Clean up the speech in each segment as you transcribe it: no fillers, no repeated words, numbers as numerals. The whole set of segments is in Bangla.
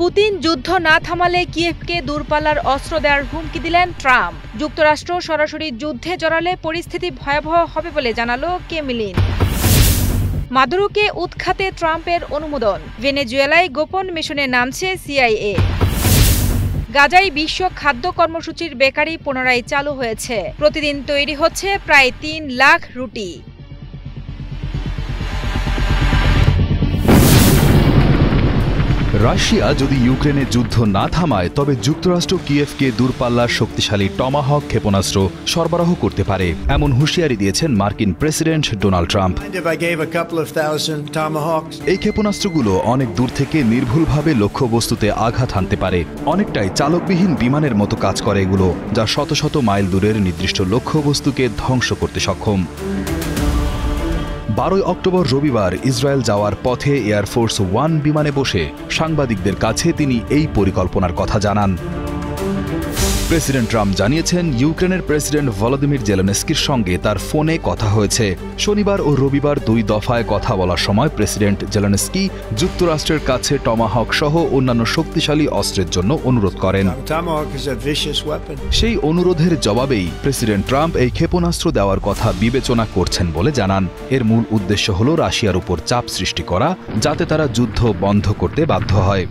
পুতিন যুদ্ধ না থামালে কিয়েভকে দূরপাল্লার অস্ত্র দেওয়ার হুমকি দিলেন ট্রাম্প। যুক্তরাষ্ট্র সরাসরি যুদ্ধে জড়ালে পরিস্থিতি ভয়াবহ হবে বলে জানালো ক্রেমলিন। মাদুরোকে উৎখাতে ট্রাম্পের অনুমোদন। ভেনেজুয়েলায় গোপন মিশনে নামছে সিআইএ। গাজায় বিশ্ব খাদ্য কর্মসূচির বেকারি পুনরায় চালু হয়েছে। প্রতিদিন তৈরি হচ্ছে প্রায় ৩ লাখ রুটি। রাশিয়া যদি ইউক্রেনে যুদ্ধ না থামায় তবে যুক্তরাষ্ট্র কিয়েভকে দূরপাল্লার শক্তিশালী টমাহক ক্ষেপণাস্ত্র সরবরাহ করতে পারে, এমন হুঁশিয়ারি দিয়েছেন মার্কিন প্রেসিডেন্ট ডোনাল্ড ট্রাম্প। এই ক্ষেপণাস্ত্রগুলো অনেক দূর থেকে নির্ভুলভাবে লক্ষ্যবস্তুতে আঘাত হানতে পারে। অনেকটাই চালকবিহীন বিমানের মতো কাজ করে এগুলো, যা শত শত মাইল দূরের নির্দিষ্ট লক্ষ্যবস্তুকে ধ্বংস করতে সক্ষম। 12 অক্টোবর রবিবার ইসরায়েল যাওয়ার পথে এয়ারফোর্স 1 বিমানে বসে সাংবাদিকদের কাছে তিনি এই পরিকল্পনার কথা জানান। প্রেসিডেন্ট ট্রাম্প জানিয়েছেন, ইউক্রেনের প্রেসিডেন্ট ভলোদিমির জেলেনস্কির সঙ্গে তার ফোনে কথা হয়েছে। শনিবার ও রবিবার 2 দফায় কথা বলার সময় প্রেসিডেন্ট জেলেনস্কি যুক্তরাষ্ট্রের কাছে টমাহক সহ অন্যান্য শক্তিশালী অস্ত্রের জন্য অনুরোধ করেন। সেই অনুরোধের জবাবেই প্রেসিডেন্ট ট্রাম্প এই ক্ষেপণাস্ত্র দেওয়ার কথা বিবেচনা করছেন বলে জানান। এর মূল উদ্দেশ্য হল রাশিয়ার উপর চাপ সৃষ্টি করা, যাতে তারা যুদ্ধ বন্ধ করতে বাধ্য হয়।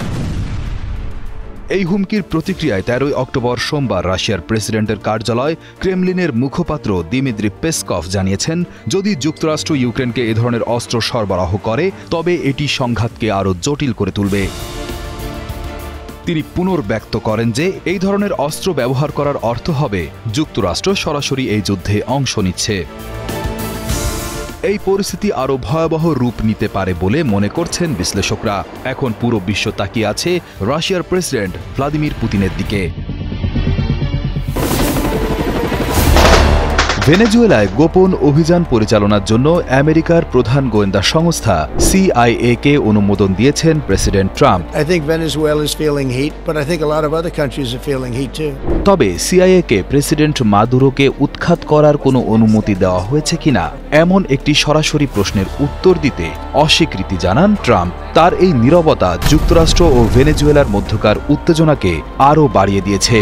এই হুমকির প্রতিক্রিয়ায় 13 অক্টোবর সোমবার রাশিয়ার প্রেসিডেন্টের কার্যালয় ক্রেমলিনের মুখপাত্র দিমিত্রি পেসকভ জানিয়েছেন, যদি যুক্তরাষ্ট্র ইউক্রেনকে এ ধরনের অস্ত্র সরবরাহ করে তবে এটি সংঘাতকে আরও জটিল করে তুলবে। তিনি পুনর্ব্যক্ত করেন যে এই ধরনের অস্ত্র ব্যবহার করার অর্থ হবে যুক্তরাষ্ট্র সরাসরি এই যুদ্ধে অংশ নিচ্ছে। এই পরিস্থিতি আরও ভয়াবহ রূপ নিতে পারে বলে মনে করছেন বিশ্লেষকরা। এখন পুরো বিশ্ব তাকিয়ে আছে রাশিয়ার প্রেসিডেন্ট ভ্লাদিমির পুতিনের দিকে। ভেনেজুয়েলায় গোপন অভিযান পরিচালনার জন্য আমেরিকার প্রধান গোয়েন্দা সংস্থা সিআইএ কে অনুমোদন দিয়েছেন প্রেসিডেন্ট ট্রাম্প। তবে সিআইএ কে প্রেসিডেন্ট মাদুরোকে উৎখাত করার কোনো অনুমতি দেওয়া হয়েছে কিনা এমন একটি সরাসরি প্রশ্নের উত্তর দিতে অস্বীকৃতি জানান ট্রাম্প। তার এই নীরবতা যুক্তরাষ্ট্র ও ভেনেজুয়েলার মধ্যকার উত্তেজনাকে আরও বাড়িয়ে দিয়েছে।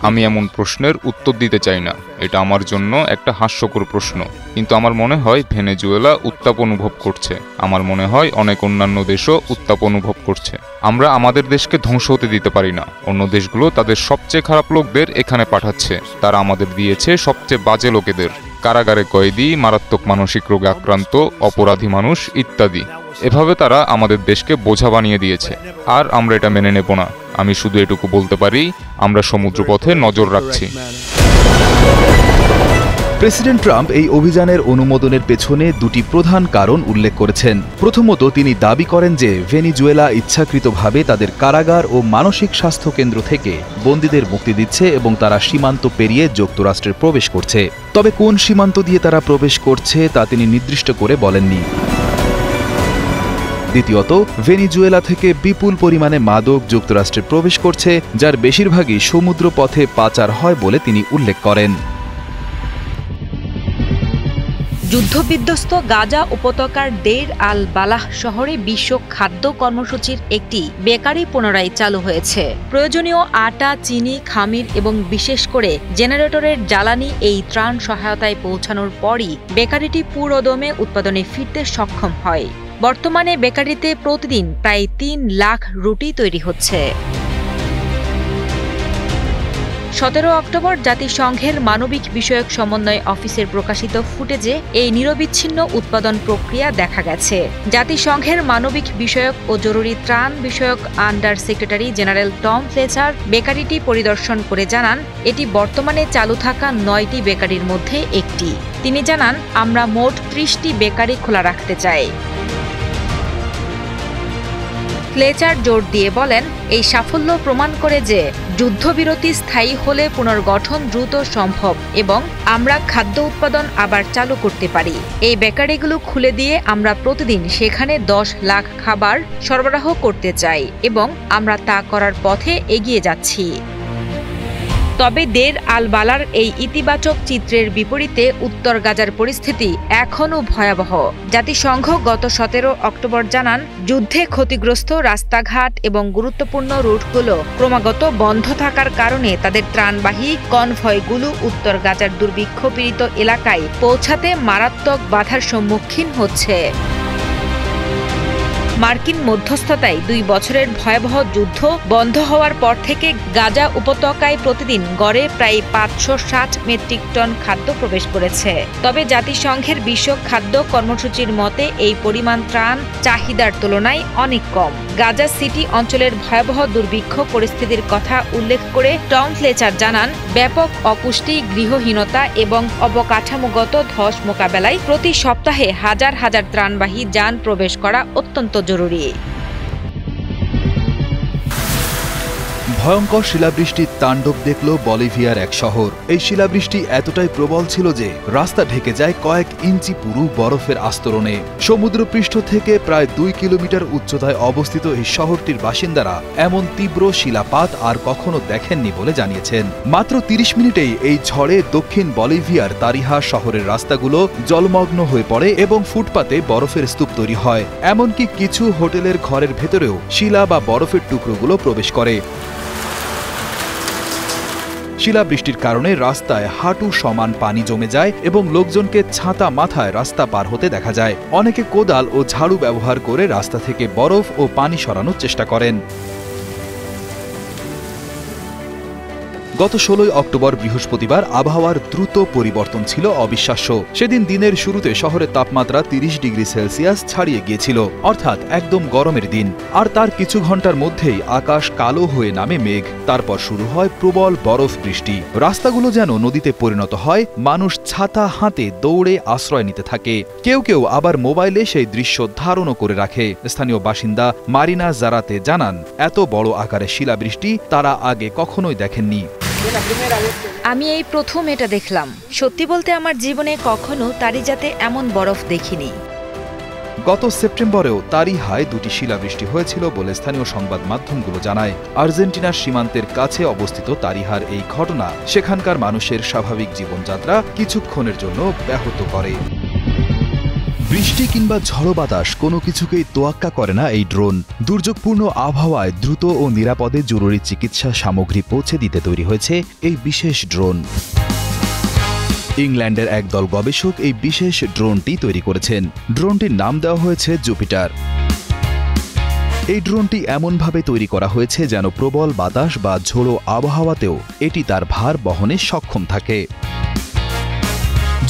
আমি এমন প্রশ্নের উত্তর দিতে চাই না। এটা আমার জন্য একটা হাস্যকর প্রশ্ন, কিন্তু আমার মনে হয় ভেনেজুয়েলা উত্তাপ অনুভব করছে। আমার মনে হয় অনেক অন্যান্য দেশও উত্তাপ অনুভব করছে। আমরা আমাদের দেশকে ধ্বংস হতে দিতে পারি না। অন্য দেশগুলো তাদের সবচেয়ে খারাপ লোকদের এখানে পাঠাচ্ছে। তারা আমাদের দিয়েছে সবচেয়ে বাজে লোকেদের, কারাগারে কয়েদি, মারাত্মক মানসিক রোগে আক্রান্ত, অপরাধী মানুষ ইত্যাদি। এভাবে তারা আমাদের দেশকে বোঝা বানিয়ে দিয়েছে, আর আমরা এটা মেনে নেব না। আমি শুধু এটুকু বলতে পারি, আমরা সমুদ্রপথে নজর রাখছি। প্রেসিডেন্ট ট্রাম্প এই অভিযানের অনুমোদনের পেছনে 2টি প্রধান কারণ উল্লেখ করেছেন। প্রথমত, তিনি দাবি করেন যে ভেনেজুয়েলা ইচ্ছাকৃতভাবে তাদের কারাগার ও মানসিক স্বাস্থ্য কেন্দ্র থেকে বন্দীদের মুক্তি দিচ্ছে এবং তারা সীমান্ত পেরিয়ে যুক্তরাষ্ট্রে প্রবেশ করছে। তবে কোন সীমান্ত দিয়ে তারা প্রবেশ করছে তা তিনি নির্দিষ্ট করে বলেননি। দ্বিতীয়ত, ভেনেজুয়েলা থেকে বিপুল পরিমাণে মাদক যুক্তরাষ্ট্রে প্রবেশ করছে, যার বেশিরভাগই সমুদ্র পথে পাচার হয় বলে তিনি উল্লেখ করেন। যুদ্ধবিধ্বস্ত গাজা উপত্যকার দেইর আল বালাহ শহরে বিশ্ব খাদ্য কর্মসূচির একটি বেকারি পুনরায় চালু হয়েছে। প্রয়োজনীয় আটা, চিনি, খামির এবং বিশেষ করে জেনারেটরের জ্বালানি এই ত্রাণ সহায়তায় পৌঁছানোর পরই বেকারিটি পুরোদমে উৎপাদনে ফিরতে সক্ষম হয়। বর্তমানে বেকারিতে প্রতিদিন প্রায় ৩ লাখ রুটি তৈরি হচ্ছে। 17 অক্টোবর জাতিসংঘের মানবিক বিষয়ক সমন্বয় অফিসের প্রকাশিত ফুটেজে এই নিরবিচ্ছিন্ন উৎপাদন প্রক্রিয়া দেখা গেছে। জাতিসংঘের মানবিক বিষয়ক ও জরুরি ত্রাণ বিষয়ক under secretary general Tom Fletcher বেকারিটি পরিদর্শন করে জানান, এটি বর্তমানে চালু থাকা 9টি বেকারির মধ্যে একটি। তিনি জানান, আমরা মোট 30টি বেকারি খোলা রাখতে চাই। ফ্লেচার জোর দিয়ে বলেন, এই সাফল্য প্রমাণ করে যে যুদ্ধবিরতি স্থায়ী হলে পুনর্গঠন দ্রুত সম্ভব এবং আমরা খাদ্য উৎপাদন আবার চালু করতে পারি। এই বেকারিগুলো খুলে দিয়ে আমরা প্রতিদিন সেখানে 10 লাখ খাবার সরবরাহ করতে চাই এবং আমরা তা করার পথে এগিয়ে যাচ্ছি। তবে দের আল বালার এই ইতিবাচক চিত্রের বিপরীতে উত্তর গাজার পরিস্থিতি এখনও ভয়াবহ। জাতিসংঘ গত 17 অক্টোবর জানান, যুদ্ধে ক্ষতিগ্রস্ত রাস্তাঘাট এবং গুরুত্বপূর্ণ রুটগুলো ক্রমাগত বন্ধ থাকার কারণে তাদের ত্রাণবাহী কনভয়গুলো উত্তর গাজার দুর্ভিক্ষ পীড়িত এলাকায় পৌঁছাতে মারাত্মক বাধার সম্মুখীন হচ্ছে। মার্কিন মধ্যস্থতায় 2 বছরের ভয়াবহ যুদ্ধ বন্ধ হওয়ার পর থেকে গাজা উপত্যকায় প্রতিদিন গড়ে প্রায় 560 মেট্রিক টন খাদ্য প্রবেশ করেছে। তবে জাতিসংঘের বিশ্ব খাদ্য কর্মসূচির মতে এই পরিমাণ ত্রাণ চাহিদার তুলনায় অনেক কম। গাজা সিটি অঞ্চলের ভয়াবহ দুর্ভিক্ষ পরিস্থিতির কথা উল্লেখ করে টম ফ্লেচার জানান, ব্যাপক অপুষ্টি, গৃহহীনতা এবং অবকাঠামোগত ধস মোকাবেলায় প্রতি সপ্তাহে হাজার হাজার ত্রাণবাহী যান প্রবেশ করা অত্যন্ত জরুরি। ভয়ঙ্কর শিলাবৃষ্টির তাণ্ডব দেখল বলিভিয়ার এক শহর। এই শিলাবৃষ্টি এতটাই প্রবল ছিল যে রাস্তা ঢেকে যায় কয়েক ইঞ্চি পুরু বরফের আস্তরণে। সমুদ্রপৃষ্ঠ থেকে প্রায় 2 কিলোমিটার উচ্চতায় অবস্থিত এই শহরটির বাসিন্দারা এমন তীব্র শিলাপাত আর কখনো দেখেননি বলে জানিয়েছেন। মাত্র 30 মিনিটেই এই ঝড়ে দক্ষিণ বলিভিয়ার তারিহা শহরের রাস্তাগুলো জলমগ্ন হয়ে পড়ে এবং ফুটপাতে বরফের স্তূপ তৈরি হয়। এমনকি কিছু হোটেলের ঘরের ভেতরেও শিলা বা বরফের টুকরোগুলো প্রবেশ করে। শিলাবৃষ্টির কারণে রাস্তায় হাঁটু সমান পানি জমে যায় এবং লোকজনকে ছাতা মাথায় রাস্তা পার হতে দেখা যায়। অনেকে কোদাল ও ঝাড়ু ব্যবহার করে রাস্তা থেকে বরফ ও পানি সরানোর চেষ্টা করেন। গত 16 অক্টোবর বৃহস্পতিবার আবহাওয়ার দ্রুত পরিবর্তন ছিল অবিশ্বাস্য। সেদিন দিনের শুরুতে শহরের তাপমাত্রা 30 ডিগ্রি সেলসিয়াস ছাড়িয়ে গিয়েছিল, অর্থাৎ একদম গরমের দিন। আর তার কিছু ঘন্টার মধ্যেই আকাশ কালো হয়ে নামে মেঘ। তারপর শুরু হয় প্রবল বরফ বৃষ্টি। রাস্তাগুলো যেন নদীতে পরিণত হয়। মানুষ ছাতা হাতে দৌড়ে আশ্রয় নিতে থাকে। কেউ কেউ আবার মোবাইলে সেই দৃশ্য ধারণও করে রাখে। স্থানীয় বাসিন্দা মারিনা জারাতে জানান, এত বড় আকারের শিলাবৃষ্টি তারা আগে কখনোই দেখেননি। আমি এই প্রথম এটা দেখলাম। সত্যি বলতে আমার জীবনে কখনো তারিজাতে এমন বরফ দেখিনি। গত সেপ্টেম্বরেও তারিহায় 2টি শিলাবৃষ্টি হয়েছিল বলে স্থানীয় সংবাদ মাধ্যমগুলো জানায়। আর্জেন্টিনার সীমান্তের কাছে অবস্থিত তারিহার এই ঘটনা সেখানকার মানুষের স্বাভাবিক জীবনযাত্রা কিছুক্ষণের জন্য ব্যাহত করে। বৃষ্টি কিংবা ঝড়ো বাতাস কোনো কিছুকেই তোয়াক্কা করে না এই ড্রোন। দুর্যোগপূর্ণ আবহাওয়ায় দ্রুত ও নিরাপদে জরুরি চিকিৎসা সামগ্রী পৌঁছে দিতে তৈরি হয়েছে এই বিশেষ ড্রোন। ইংল্যান্ডের একদল গবেষক এই বিশেষ ড্রোনটি তৈরি করেছেন। ড্রোনটির নাম দেওয়া হয়েছে জুপিটার। এই ড্রোনটি এমনভাবে তৈরি করা হয়েছে যেন প্রবল বাতাস বা ঝোড়ো আবহাওয়াতেও এটি তার ভার বহনে সক্ষম থাকে।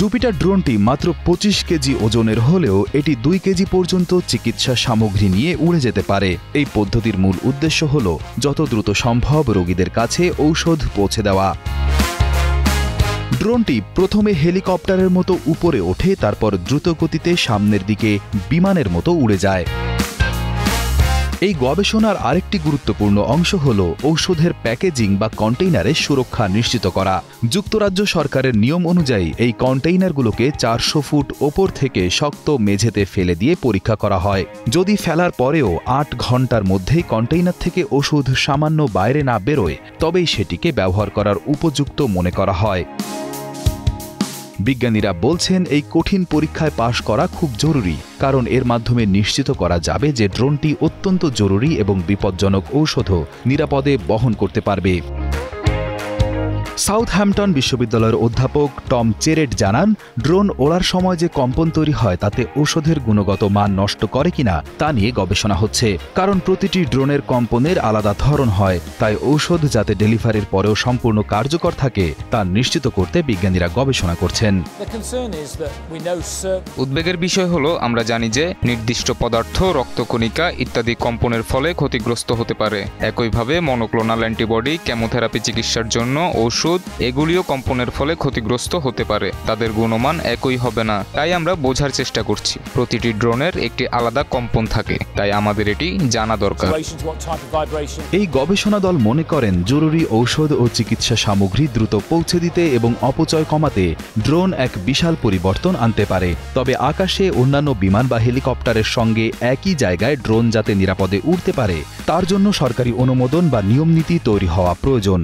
জুপিটার ড্রোনটি মাত্র 25 কেজি ওজনের হলেও এটি 2 কেজি পর্যন্ত চিকিৎসা সামগ্রী নিয়ে উড়ে যেতে পারে। এই পদ্ধতির মূল উদ্দেশ্য হল যত দ্রুত সম্ভব রোগীদের কাছে ঔষধ পৌঁছে দেওয়া। ড্রোনটি প্রথমে হেলিকপ্টারের মতো উপরে ওঠে, তারপর দ্রুত গতিতে সামনের দিকে বিমানের মতো উড়ে যায়। এই গবেষণার আরেকটি গুরুত্বপূর্ণ অংশ হল ঔষধের প্যাকেজিং বা কন্টেইনারের সুরক্ষা নিশ্চিত করা। যুক্তরাজ্য সরকারের নিয়ম অনুযায়ী এই কন্টেইনারগুলোকে 400 ফুট ওপর থেকে শক্ত মেঝেতে ফেলে দিয়ে পরীক্ষা করা হয়। যদি ফেলার পরেও 8 ঘন্টার মধ্যেই কন্টেইনার থেকে ওষুধ সামান্য বাইরে না বেরোয়, তবেই সেটিকে ব্যবহার করার উপযুক্ত মনে করা হয়। বিজ্ঞানীরা বলছেন এই কঠিন পরীক্ষায় পাশ করা খুব জরুরি, কারণ এর মাধ্যমে নিশ্চিত করা যাবে যে ড্রোনটি অত্যন্ত জরুরি এবং বিপজ্জনক ঔষধও নিরাপদে বহন করতে পারবে। সাউথহ্যাম্পটন বিশ্ববিদ্যালয়ের অধ্যাপক টম চেরেট জানান, ড্রোন ওড়ার সময় যে কম্পন তৈরি হয় তাতে ঔষধের গুণগত মান নষ্ট করে কিনা তা নিয়ে গবেষণা হচ্ছে। কারণ প্রতিটি ড্রোনের কম্পনের আলাদা ধরন হয়, তাই ঔষধ যাতে ডেলিভারির পরেও সম্পূর্ণ কার্যকর থাকে তা নিশ্চিত করতে বিজ্ঞানীরা গবেষণা করছেন। উদ্বেগের বিষয় হলো আমরা জানি যে নির্দিষ্ট পদার্থ, রক্তকণিকা ইত্যাদি কম্পনের ফলে ক্ষতিগ্রস্ত হতে পারে। একইভাবে মনোক্লোনাল অ্যান্টিবডি, কেমোথেরাপি চিকিৎসার জন্য ঔষধ, এগুলিও কম্পনের ফলে ক্ষতিগ্রস্ত হতে পারে। তাদের গুণমান একই হবে না। তাই আমরা বোঝার চেষ্টা করছি। প্রতিটি ড্রোনের একটি আলাদা কম্পন থাকে, তাই আমাদের এটি জানা দরকার। এই গবেষণা দল মনে করেন জরুরি ঔষধ ও চিকিৎসা সামগ্রী দ্রুত পৌঁছে দিতে এবং অপচয় কমাতে ড্রোন এক বিশাল পরিবর্তন আনতে পারে। তবে আকাশে অন্যান্য বিমান বা হেলিকপ্টারের সঙ্গে একই জায়গায় ড্রোন যাতে নিরাপদে উড়তে পারে, তার জন্য সরকারি অনুমোদন বা নিয়মনীতি তৈরি হওয়া প্রয়োজন।